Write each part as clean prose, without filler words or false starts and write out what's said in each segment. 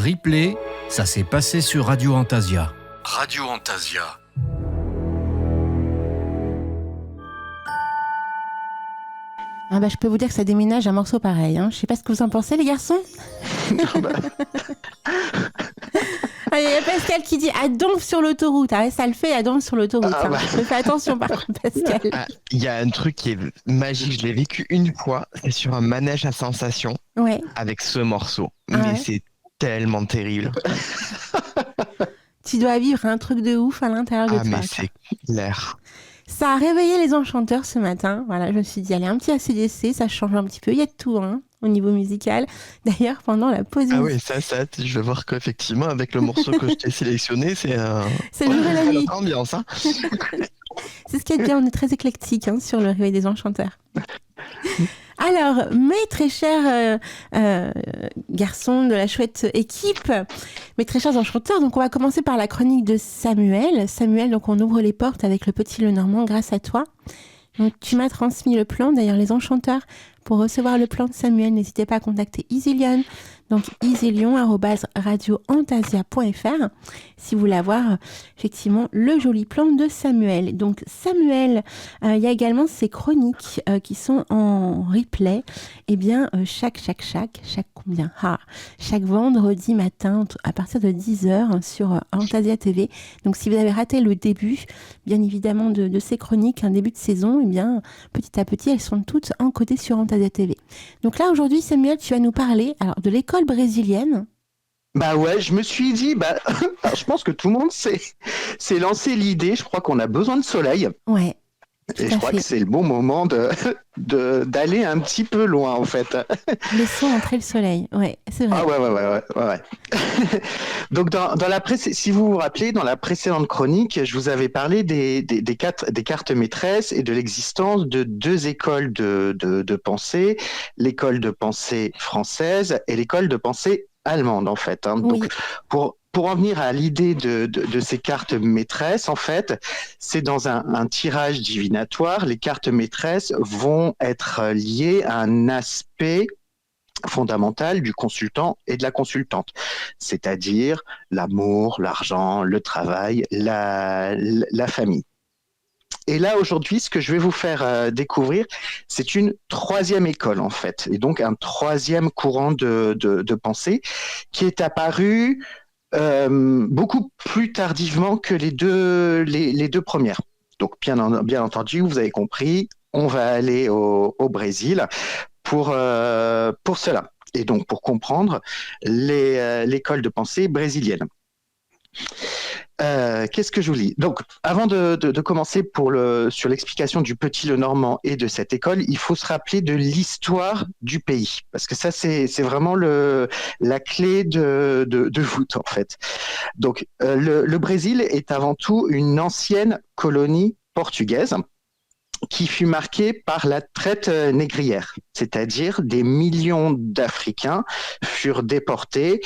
Replay, ça s'est passé sur Radio Antasia. Radio Antasia. Je peux vous dire que ça déménage un morceau pareil. Je sais pas ce que vous en pensez, les garçons. Il y a Pascal qui dit à Donf sur l'autoroute. Ça le fait à Donf sur l'autoroute. Fais attention par contre, Pascal. Il y a un truc qui est magique. Je l'ai vécu une fois. C'est sur un manège à sensations. Ouais. Avec ce morceau. C'est tellement terrible. Tu dois vivre un truc de ouf à l'intérieur de toi. Mais c'est clair. Ça a réveillé les enchanteurs ce matin. Voilà, je me suis dit, allez, un petit ACDC, ça change un petit peu. Il y a de tout, au niveau musical. D'ailleurs, pendant la pause... je vais voir qu'effectivement, avec le morceau que je t'ai sélectionné, c'est le jour et la nuit. Ambiance, C'est ce qu'il y a de bien, on est très éclectique sur le réveil des enchanteurs. Alors, mes très chers garçons de la chouette équipe, mes très chers enchanteurs, donc on va commencer par la chronique de Samuel. Samuel, donc on ouvre les portes avec le petit Lenormand grâce à toi. Donc tu m'as transmis le plan, d'ailleurs les enchanteurs, pour recevoir le plan de Samuel, n'hésitez pas à contacter Isilion, donc isilion@radioantasia.fr si vous voulez avoir effectivement le joli plan de Samuel. Donc Samuel, il y a également ces chroniques qui sont en replay. Chaque vendredi matin à partir de 10h sur Antasia TV. Donc si vous avez raté le début, bien évidemment de ces chroniques, un début de saison, petit à petit elles sont toutes encodées sur Antasia TV. Donc là aujourd'hui Samuel, tu vas nous parler de l'école brésilienne. Je me suis dit, je pense que tout le monde s'est lancé l'idée, je crois qu'on a besoin de soleil. Ouais. Et je crois que c'est le bon moment d'aller un petit peu loin, en fait. Laissons entrer le soleil, ouais, c'est vrai. Ouais. Donc, si vous vous rappelez, dans la précédente chronique, je vous avais parlé des cartes maîtresses et de l'existence de deux écoles de pensée, l'école de pensée française et l'école de pensée allemande, en fait. Oui. Donc, pour en venir à l'idée de ces cartes maîtresses, en fait, c'est dans un tirage divinatoire. Les cartes maîtresses vont être liées à un aspect fondamental du consultant et de la consultante, c'est-à-dire l'amour, l'argent, le travail, la famille. Et là, aujourd'hui, ce que je vais vous faire découvrir, c'est une troisième école, en fait, et donc un troisième courant de pensée qui est apparu beaucoup plus tardivement que les deux premières. Donc, bien entendu, vous avez compris, on va aller au Brésil pour cela. Et donc, pour comprendre l'école de pensée brésilienne. Qu'est-ce que je vous lis ? Donc, avant de commencer sur l'explication du petit Lenormand et de cette école, il faut se rappeler de l'histoire du pays, parce que ça, c'est vraiment la clé de voûte, en fait. Donc, le Brésil est avant tout une ancienne colonie portugaise qui fut marquée par la traite négrière, c'est-à-dire des millions d'Africains furent déportés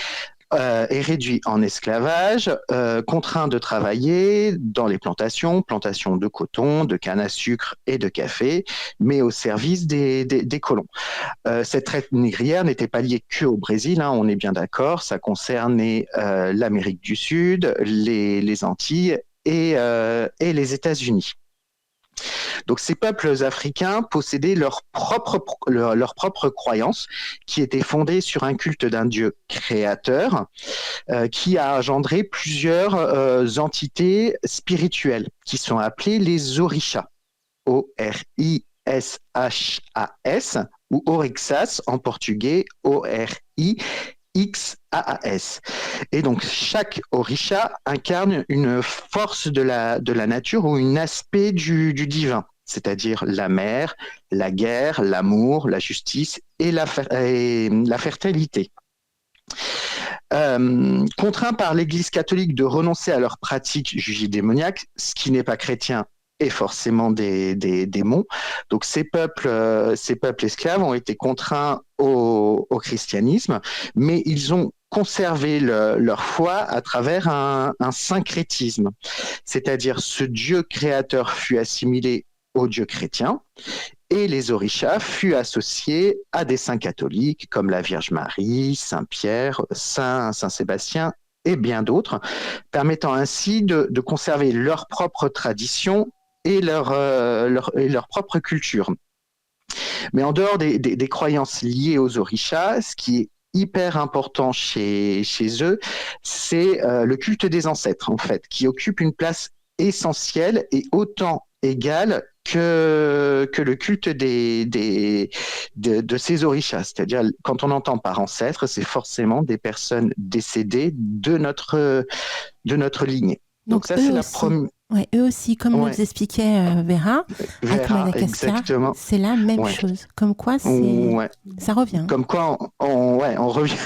est réduit en esclavage, contraint de travailler dans les plantations de coton, de canne à sucre et de café, mais au service des colons. Cette traite négrière n'était pas liée qu'au Brésil, on est bien d'accord, ça concernait l'Amérique du Sud, les Antilles et les États-Unis. Donc ces peuples africains possédaient leur propre croyance qui était fondée sur un culte d'un dieu créateur qui a engendré plusieurs entités spirituelles qui sont appelées les orishas, O-R-I-S-H-A-S ou orixas en portugais, O-R-I-X-A-A-S. Et donc, chaque orisha incarne une force de la nature ou un aspect du divin, c'est-à-dire la mer, la guerre, l'amour, la justice et la fertilité. Contraints par l'Église catholique de renoncer à leurs pratiques jugées démoniaques, ce qui n'est pas chrétien et forcément des démons. Donc ces peuples esclaves ont été contraints au christianisme, mais ils ont conservé leur foi à travers un syncrétisme. C'est-à-dire ce Dieu créateur fut assimilé au Dieu chrétien Et les orishas furent associés à des saints catholiques comme la Vierge Marie, Saint Pierre, Saint Sébastien et bien d'autres, permettant ainsi de conserver leur propre tradition et leur propre culture. Mais en dehors des croyances liées aux orishas, ce qui est hyper important chez eux, c'est le culte des ancêtres, en fait, qui occupe une place essentielle et autant égale que le culte de ces orishas. C'est-à-dire, quand on entend par ancêtre, c'est forcément des personnes décédées de notre lignée. Donc ça, c'est la première. Ouais, eux aussi, comme nous expliquait Vera, avec Madagascar, exactement. C'est la même chose. Comme quoi, ça revient. Comme quoi, on revient,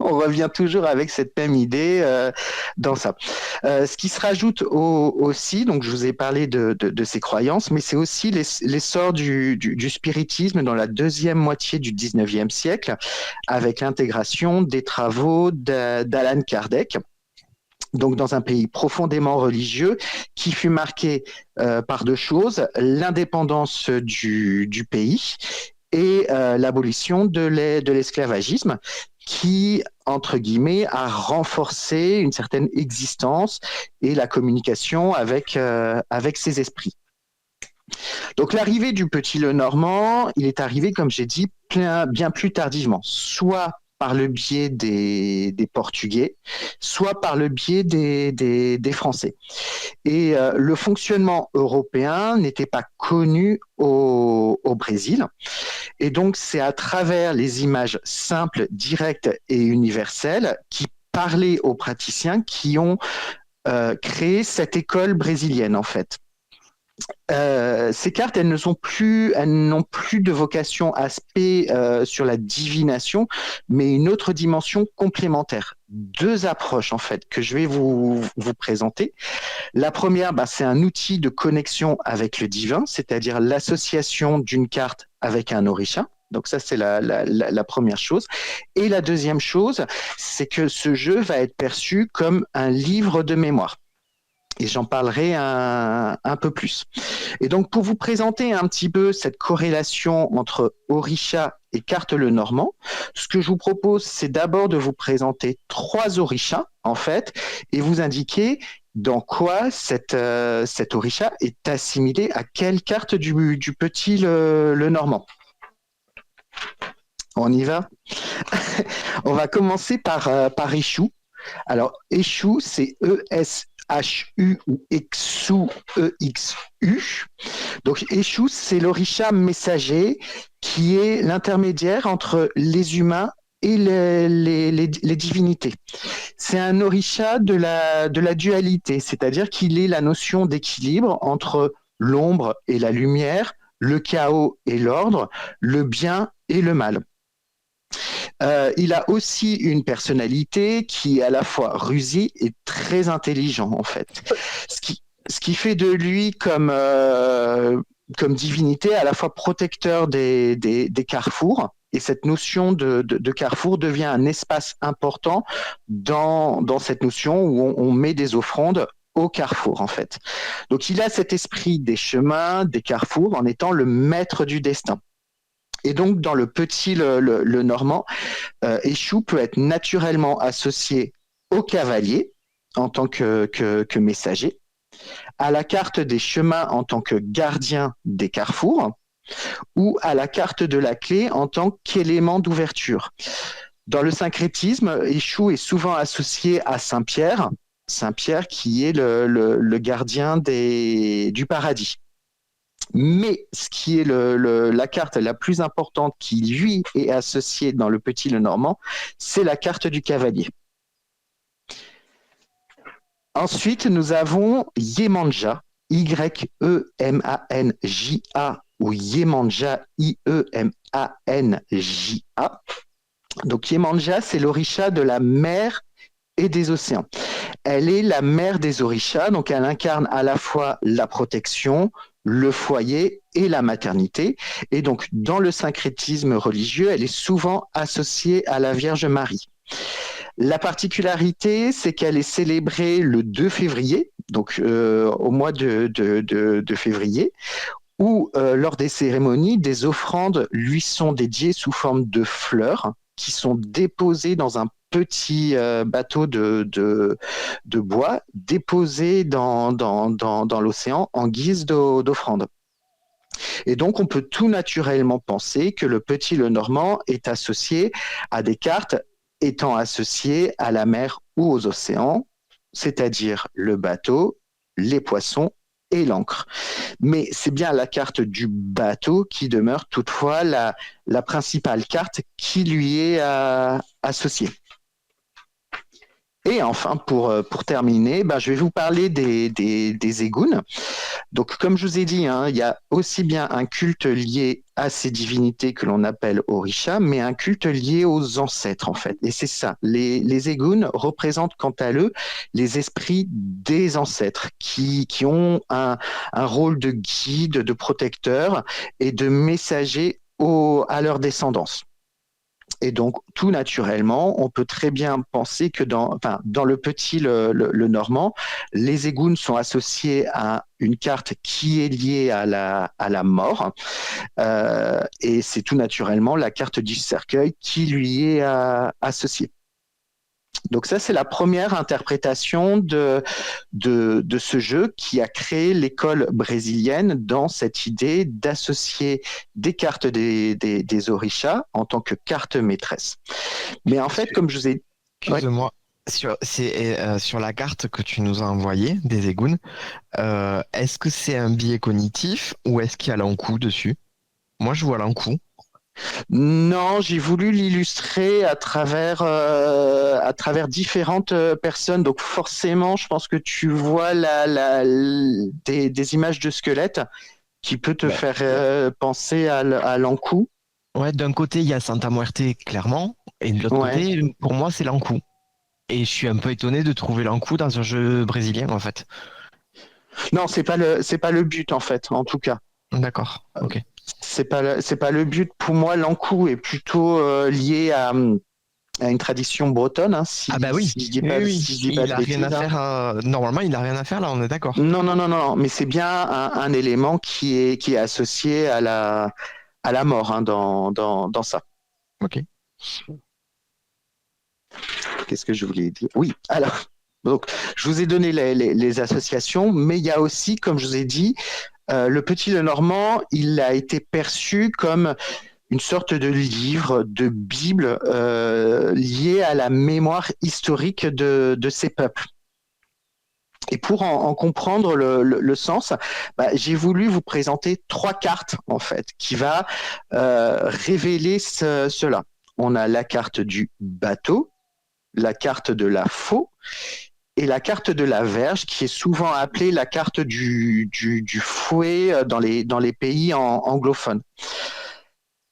on revient toujours avec cette même idée dans ça. Ce qui se rajoute aussi, donc je vous ai parlé de ces croyances, mais c'est aussi l'essor du spiritisme dans la deuxième moitié du 19e siècle, avec l'intégration des travaux d'Alan Kardec. Donc dans un pays profondément religieux qui fut marqué par deux choses, l'indépendance du pays et l'abolition de l'esclavagisme qui, entre guillemets, a renforcé une certaine existence et la communication avec ces esprits. Donc l'arrivée du Petit Lenormand, il est arrivé, comme j'ai dit, bien plus tardivement, soit par le biais des Portugais, soit par le biais des Français. Et le fonctionnement européen n'était pas connu au Brésil. Et donc, c'est à travers les images simples, directes et universelles qui parlaient aux praticiens qui ont créé cette école brésilienne, en fait. Ces cartes, elles n'ont plus de vocation aspect sur la divination, mais une autre dimension complémentaire. Deux approches en fait que je vais vous présenter. La première, c'est un outil de connexion avec le divin, c'est-à-dire l'association d'une carte avec un orisha. Donc ça, c'est la première chose. Et la deuxième chose, c'est que ce jeu va être perçu comme un livre de mémoire. Et j'en parlerai un peu plus. Et donc, pour vous présenter un petit peu cette corrélation entre orisha et carte Lenormand, ce que je vous propose, c'est d'abord de vous présenter 3 orishas, en fait, et vous indiquer dans quoi cet orisha est assimilé à quelle carte du Petit Lenormand. On y va. On va commencer par Eshu. Alors, Eshu, c'est E-S-H-U ou Exu, E-X-U. Donc, Eshu, c'est l'orisha messager qui est l'intermédiaire entre les humains et les divinités. C'est un orisha de la dualité, c'est-à-dire qu'il est la notion d'équilibre entre l'ombre et la lumière, le chaos et l'ordre, le bien et le mal. Il a aussi une personnalité qui est à la fois rusée et très intelligent, en fait. Ce qui fait de lui comme divinité à la fois protecteur des carrefours. Et cette notion de carrefour devient un espace important dans cette notion où on met des offrandes au carrefour, en fait. Donc, il a cet esprit des chemins, des carrefours, en étant le maître du destin. Et donc, dans le Petit Lenormand, Eshu peut être naturellement associé au cavalier en tant que messager, à la carte des chemins en tant que gardien des carrefours, ou à la carte de la clé en tant qu'élément d'ouverture. Dans le syncrétisme, Eshu est souvent associé à Saint Pierre qui est le gardien du paradis. Mais ce qui est la carte la plus importante qui, lui, est associée dans le Petit Lenormand, c'est la carte du cavalier. Ensuite, nous avons Yemanja, Y-E-M-A-N-J-A, ou Yemanja, I-E-M-A-N-J-A. Donc Yemanja, c'est l'orisha de la mer et des océans. Elle est la mère des orishas, donc elle incarne à la fois la protection, le foyer et la maternité. Et donc, dans le syncrétisme religieux, elle est souvent associée à la Vierge Marie. La particularité, c'est qu'elle est célébrée le 2 février, donc au mois de février, où lors des cérémonies, des offrandes lui sont dédiées sous forme de fleurs qui sont déposées dans un petit bateau de bois, déposé dans l'océan en guise d'offrande. Et donc, on peut tout naturellement penser que le Petit Lenormand est associé à des cartes étant associées à la mer ou aux océans, c'est-à-dire le bateau, les poissons et l'encre. Mais c'est bien la carte du bateau qui demeure toutefois la principale carte qui lui est associée. Et enfin, pour terminer, je vais vous parler des égounes. Donc, comme je vous ai dit, il y a aussi bien un culte lié à ces divinités que l'on appelle Orisha, mais un culte lié aux ancêtres, en fait. Et c'est ça. Les égounes représentent, quant à eux, les esprits des ancêtres qui ont un rôle de guide, de protecteur et de messager à leur descendance. Et donc, tout naturellement, on peut très bien penser que dans le Petit Lenormand, les égounes sont associées à une carte qui est liée à la mort. Et c'est tout naturellement la carte du cercueil qui lui est associée. Donc ça, c'est la première interprétation de ce jeu qui a créé l'école brésilienne dans cette idée d'associer des cartes des orishas en tant que carte maîtresse. Mais en fait, comme je vous ai... Excuse-moi, sur la carte que tu nous as envoyée, des égounes, est-ce que c'est un biais cognitif ou est-ce qu'il y a l'encou dessus? Moi, je vois l'encou. Non, j'ai voulu l'illustrer à travers différentes personnes. Donc forcément, je pense que tu vois des images de squelettes qui peut te faire penser à l'encou. Ouais, d'un côté, il y a Santa Muerte, clairement, et de l'autre côté, pour moi, c'est l'encou. Et je suis un peu étonné de trouver l'encou dans un jeu brésilien, en fait. Non, c'est pas le but, en fait, en tout cas. D'accord, ok. C'est pas le but. Pour moi, l'encou est plutôt lié à une tradition bretonne. Si je dis pas, oui. Si je dis pas il a rien à faire. Normalement, il n'a rien à faire là, on est d'accord. Non. Mais c'est bien un élément qui est associé à la mort dans ça. Ok. Qu'est-ce que je voulais dire? Oui. Alors, donc, je vous ai donné les associations, mais il y a aussi, comme je vous ai dit, le Petit Lenormand, il a été perçu comme une sorte de livre, de Bible lié à la mémoire historique de ces peuples. Et pour en comprendre le sens, j'ai voulu vous présenter 3 cartes, en fait, qui va révéler cela. On a la carte du bateau, la carte de la faux et la carte de la verge, qui est souvent appelée la carte du fouet dans les pays anglophones.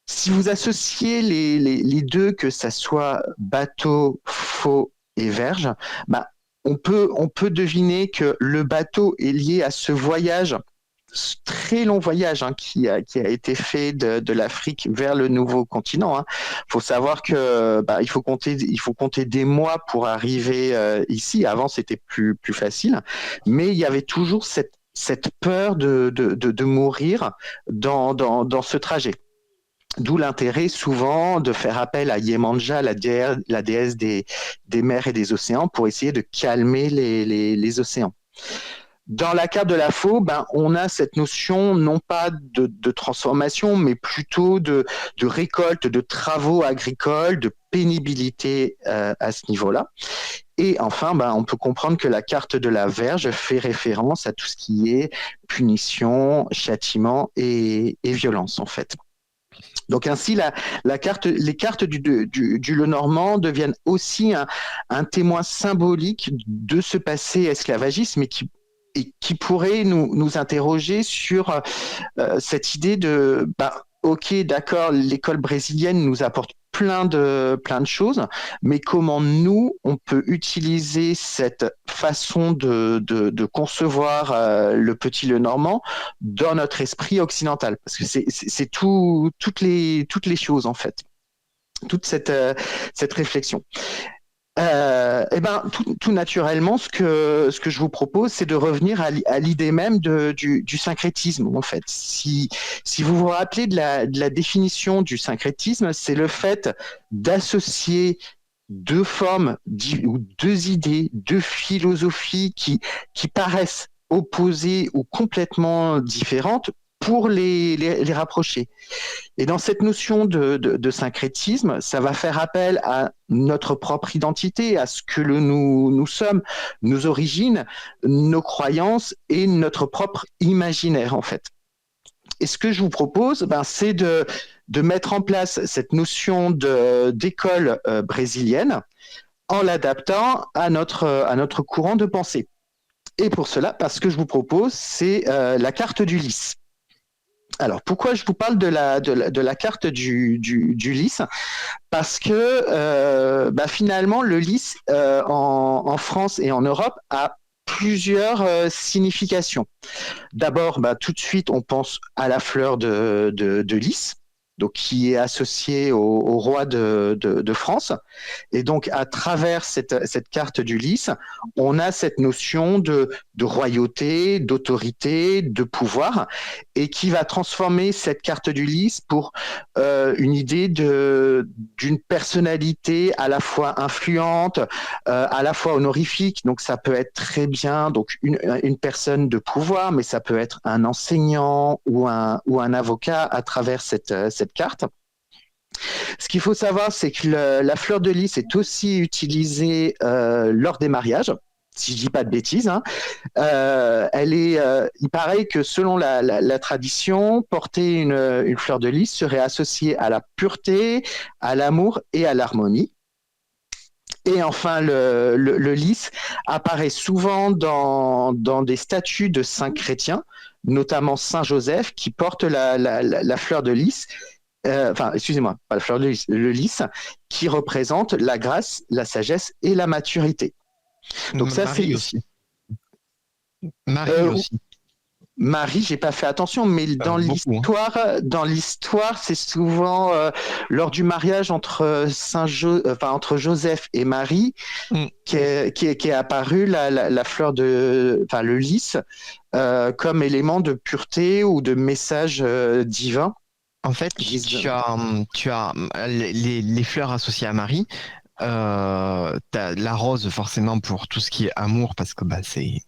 Si vous associez les deux, que ça soit bateau, faux et verge, on peut deviner que le bateau est lié à ce voyage, ce très long voyage qui a été fait de l'Afrique vers le nouveau continent. Faut savoir que il faut compter des mois pour arriver ici. Avant, c'était plus facile, mais il y avait toujours cette peur de mourir dans ce trajet. D'où l'intérêt souvent de faire appel à Yemanja, la déesse des mers et des océans, pour essayer de calmer les océans. Dans la carte de la faux, on a cette notion non pas de transformation, mais plutôt de récolte, de travaux agricoles, de pénibilité à ce niveau-là. Et enfin, on peut comprendre que la carte de la verge fait référence à tout ce qui est punition, châtiment et violence, en fait. Donc ainsi, les cartes du Lenormand deviennent aussi un témoin symbolique de ce passé esclavagiste, mais qui pourrait nous interroger sur cette idée de ok, d'accord, l'école brésilienne nous apporte plein de choses, mais comment nous, on peut utiliser cette façon de concevoir le Petit Lenormand dans notre esprit occidental, parce que c'est toutes les choses, en fait, toute cette réflexion. Eh ben, tout naturellement, ce que je vous propose, c'est de revenir à l'idée même du syncrétisme, en fait. Si vous vous rappelez de la définition du syncrétisme, c'est le fait d'associer deux formes ou deux idées, deux philosophies qui paraissent opposées ou complètement différentes pour les rapprocher. Et dans cette notion de syncrétisme, ça va faire appel à notre propre identité, à ce que nous sommes, nos origines, nos croyances et notre propre imaginaire, en fait. Et ce que je vous propose, c'est de mettre en place cette notion d'école brésilienne en l'adaptant à notre courant de pensée. Et pour cela, ce que je vous propose, c'est la carte du lys. Alors, pourquoi je vous parle de la carte du lys? Parce que finalement, le lys en France et en Europe a plusieurs significations. D'abord, tout de suite, on pense à la fleur de lys, donc qui est associée au roi de France. Et donc, à travers cette carte du lys, on a cette notion de royauté, d'autorité, de pouvoir, et qui va transformer cette carte du lys pour une idée d'une personnalité à la fois influente, à la fois honorifique. Donc, ça peut être très bien donc une personne de pouvoir, mais ça peut être un enseignant ou un avocat à travers cette carte. Ce qu'il faut savoir, c'est que la fleur de lys est aussi utilisée lors des mariages, si je dis pas de bêtises. Il paraît que selon la tradition, porter une fleur de lys serait associé à la pureté, à l'amour et à l'harmonie. Et enfin, le lys apparaît souvent dans des statues de saints chrétiens, notamment Saint Joseph, qui porte la fleur de lys. Excusez-moi, pas la fleur de lys, le lys, qui représente la grâce, la sagesse et la maturité. Donc ça, c'est aussi. Marie aussi. Marie, j'ai pas fait attention, mais dans l'histoire, c'est souvent lors du mariage entre entre Joseph et Marie qui est apparue la fleur le lys comme élément de pureté ou de message divin. En fait, tu as les fleurs associées à Marie. T'as la rose forcément pour tout ce qui est amour, parce que c'est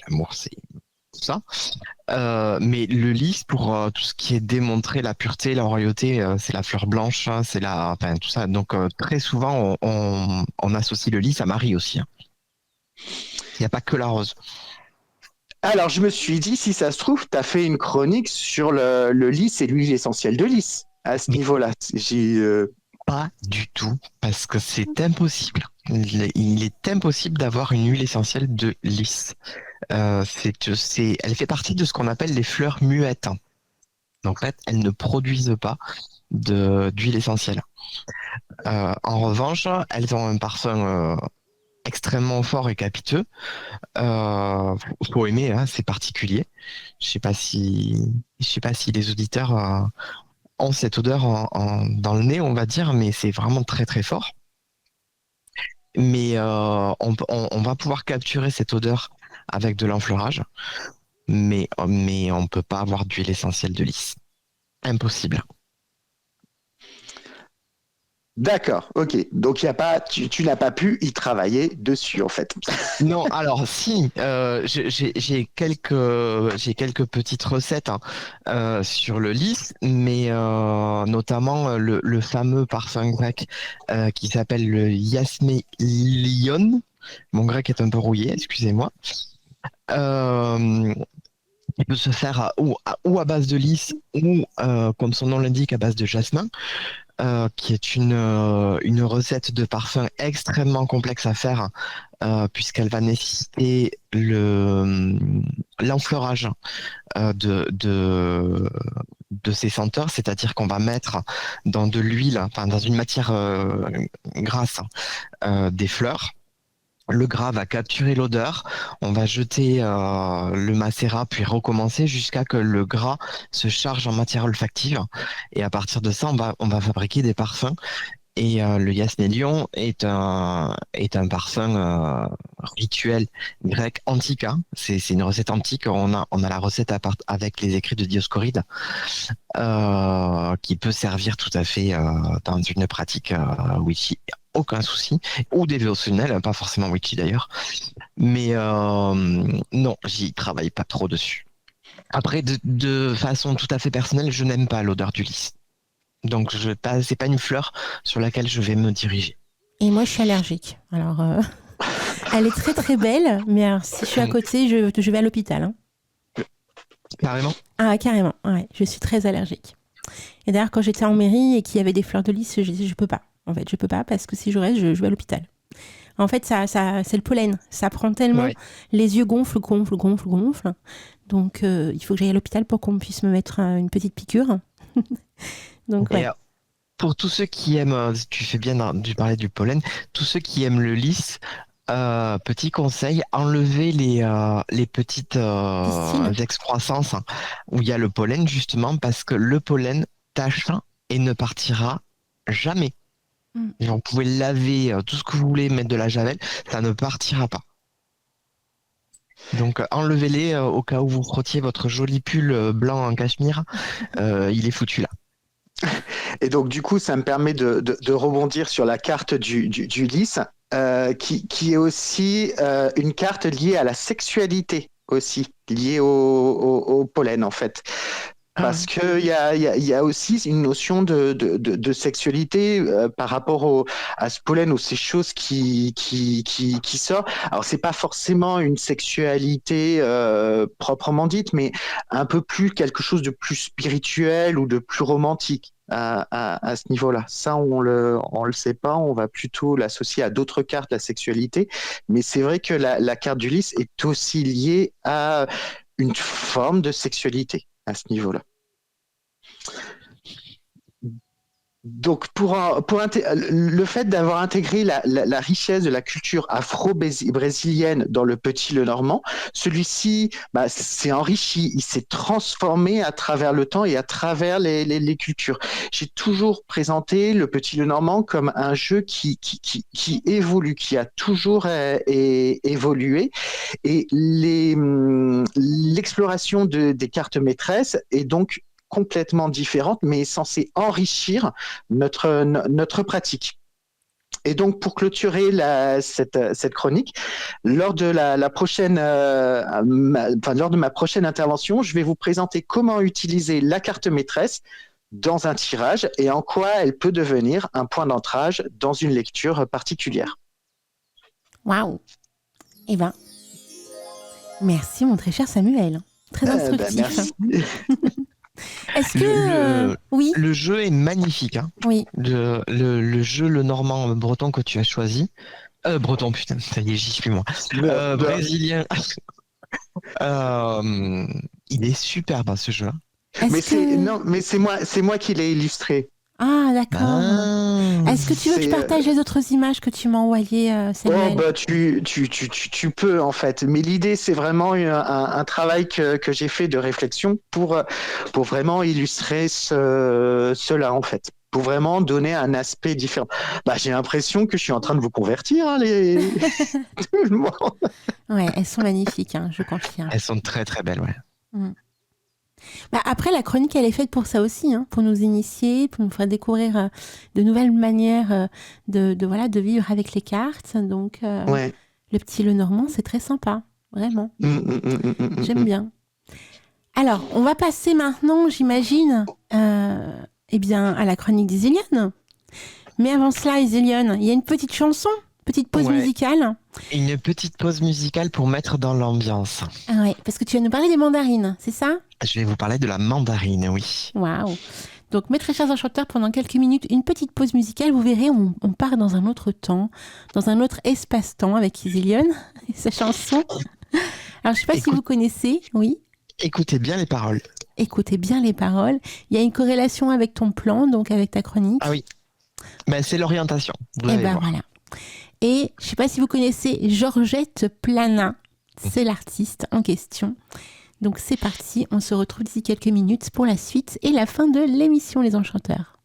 l'amour, c'est tout ça. Mais le lys pour tout ce qui est démontrer la pureté, la royauté, c'est la fleur blanche, c'est tout ça. Donc très souvent on associe le lys à Marie aussi. Il n'y a pas que la rose. Alors, je me suis dit, si ça se trouve, tu as fait une chronique sur le lys et l'huile essentielle de lys à ce niveau-là. Pas du tout, parce que c'est impossible. Il est impossible d'avoir une huile essentielle de lys. Elle fait partie de ce qu'on appelle les fleurs muettes. Donc, en fait, elles ne produisent pas d'huile essentielle. En revanche, elles ont un parfum extrêmement fort et capiteux. Faut aimer, c'est particulier. Je sais pas si les auditeurs ont cette odeur dans le nez, on va dire, mais c'est vraiment très très fort. Mais on va pouvoir capturer cette odeur avec de l'enfleurage, mais on peut pas avoir d'huile essentielle de lys. Impossible. D'accord, ok. Donc tu n'as pas pu y travailler dessus en fait. Non, alors si, j'ai quelques petites recettes sur le lys, mais notamment le fameux parfum grec qui s'appelle le Yasmelion. Mon grec est un peu rouillé, excusez-moi. Il peut se faire ou à base de lys ou, comme son nom l'indique, à base de jasmin. Qui est une recette de parfum extrêmement complexe à faire puisqu'elle va nécessiter l'enfleurage de ces senteurs, c'est-à-dire qu'on va mettre dans de l'huile, dans une matière grasse, des fleurs. Le gras va capturer l'odeur, on va jeter le macérat puis recommencer jusqu'à que le gras se charge en matière olfactive et à partir de ça on va fabriquer des parfums Et le Yasnelion est un parfum rituel grec antique. Hein. C'est une recette antique. On a la recette avec les écrits de Dioscoride qui peut servir tout à fait dans une pratique witchy, aucun souci, ou dévotionnelle, pas forcément witchy d'ailleurs. Mais non, j'y travaille pas trop dessus. Après, de façon tout à fait personnelle, je n'aime pas l'odeur du lys. Donc, c'est pas une fleur sur laquelle je vais me diriger. Et moi, je suis allergique. Alors, elle est très très belle, mais alors, si je suis à côté, je vais à l'hôpital. Hein. Carrément? Ah, carrément, ouais. Je suis très allergique. Et d'ailleurs, quand j'étais en mairie et qu'il y avait des fleurs de lys, je disais, je peux pas. En fait, je peux pas parce que si je reste, je vais à l'hôpital. En fait, ça, c'est le pollen. Ça prend tellement. Ouais. Les yeux gonflent. Donc, il faut que j'aille à l'hôpital pour qu'on puisse me mettre une petite piqûre. Donc, ouais. Pour tous ceux qui aiment, tu fais bien de parler du pollen, tous ceux qui aiment le lys, petit conseil, enlevez les petites excroissances où il y a le pollen, justement, parce que le pollen tâche et ne partira jamais. Vous pouvez laver tout ce que vous voulez, mettre de la javel, ça ne partira pas. Donc enlevez-les au cas où vous frottiez votre joli pull blanc en cachemire, il est foutu là. Et donc du coup, ça me permet de rebondir sur la carte du lys, qui est aussi une carte liée à la sexualité aussi, liée au pollen en fait. Parce qu'il y a aussi une notion de sexualité par rapport à ce pollen ou ces choses qui sort. Alors, c'est pas forcément une sexualité proprement dite, mais un peu plus quelque chose de plus spirituel ou de plus romantique à ce niveau-là. Ça, on le sait pas, on va plutôt l'associer à d'autres cartes, la sexualité. Mais c'est vrai que la carte du lys est aussi liée à une forme de sexualité à ce niveau-là. Donc, le fait d'avoir intégré la richesse de la culture afro-brésilienne dans le Petit Lenormand, celui-ci s'est enrichi, il s'est transformé à travers le temps et à travers les cultures. J'ai toujours présenté le Petit Lenormand comme un jeu qui évolue, qui a toujours évolué. Et l'exploration des cartes maîtresses est donc complètement différente, mais est censée enrichir notre pratique. Et donc, pour clôturer cette chronique, lors de lors de ma prochaine intervention, je vais vous présenter comment utiliser la carte maîtresse dans un tirage et en quoi elle peut devenir un point d'ancrage dans une lecture particulière. Waouh! Eh bien, merci mon très cher Samuel. Très instructif. Merci. Est-ce que oui, le jeu est magnifique, hein. Oui. Le jeu Lenormand breton que tu as choisi, breton, putain, ça y est, j'y suis moi. Brésilien. Il est superbe ce jeu. Mais c'est moi qui l'ai illustré. Ah, d'accord. Est-ce que tu veux que je partage les autres images que tu m'as envoyées, Samuel ? Tu peux, en fait. Mais l'idée, c'est vraiment un travail que j'ai fait de réflexion pour vraiment illustrer cela, en fait. Pour vraiment donner un aspect différent. J'ai l'impression que je suis en train de vous convertir, hein, tout le monde. Ouais, elles sont magnifiques, hein, je confirme. Elles sont très, très belles, ouais. Après, la chronique, elle est faite pour ça aussi, hein, pour nous initier, pour nous faire découvrir de nouvelles manières de vivre avec les cartes. Donc, le Petit Lenormand, c'est très sympa, vraiment. J'aime bien. Alors, on va passer maintenant, j'imagine, à la chronique d'Iséliane. Mais avant cela, Iséliane, il y a une petite chanson, petite pause musicale. Une petite pause musicale pour mettre dans l'ambiance. Ah ouais, parce que tu vas nous parler des mandarines, c'est ça ? Je vais vous parler de la mandarine, oui. Waouh. Donc, mes très chers enchanteurs, pendant quelques minutes, une petite pause musicale. Vous verrez, on part dans un autre temps, dans un autre espace-temps avec Iséliane et sa chanson. Alors, je ne sais pas si vous connaissez, oui. Écoutez bien les paroles. Écoutez bien les paroles. Il y a une corrélation avec ton plan, donc avec ta chronique. Ah oui. C'est l'orientation. Et voilà. Et je ne sais pas si vous connaissez Georgette Plana. C'est l'artiste en question. Donc c'est parti, on se retrouve d'ici quelques minutes pour la suite et la fin de l'émission Les Enchanteurs.